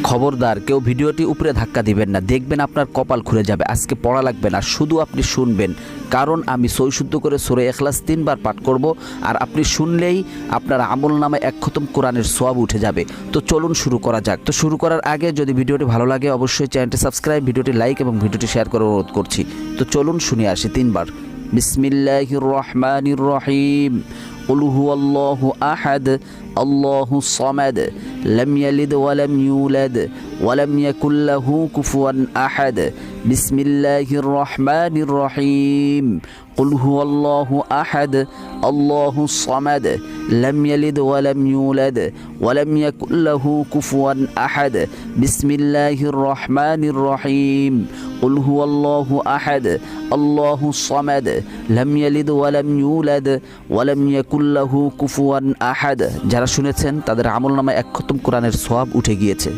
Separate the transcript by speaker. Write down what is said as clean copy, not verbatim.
Speaker 1: খবরদার কেউ ভিডিওটি উপরে ধাক্কা দিবেন না, দেখবেন আপনার কপাল খুলে যাবে। আজকে পড়া লাগবে না, শুধু আপনি শুনবেন, কারণ আমি সৈশুদ্ধ করে সূরা ইখলাস 3 বার পাঠ করব, আর আপনি শুনলেই আপনার আমলনামায় 1 খতম কোরআনের সওয়াব উঠে যাবে। তো চলুন শুরু করা যাক। তো শুরু করার আগে যদি ভিডিওটি ভালো লাগে অবশ্যই চ্যানেলটি সাবস্ক্রাইব, ভিডিওটি লাইক এবং ভিডিওটি শেয়ার করার অনুরোধ করছি। তো চলুন শুনে আসি 3 বার। বিসমিল্লাহির রহমানির রহিম। قل هو الله أحد الله الصمد لم يلد ولم يولد ولم يكن له كفوا أحد بسم الله الرحمن الرحيم قل هو الله أحد الله الصمد لم يلد ولم يولد ولم يكن له كفوا أحد بسم الله الرحمن الرحيم قل هو الله أحد الله الصمد لم يلد ولم يولد ولم يكن له কুফুয়ান আহাদ। যারা শুনেছেন তাদের আমলনামায় 1 খতম কোরআনের সওয়াব উঠে গিয়েছে।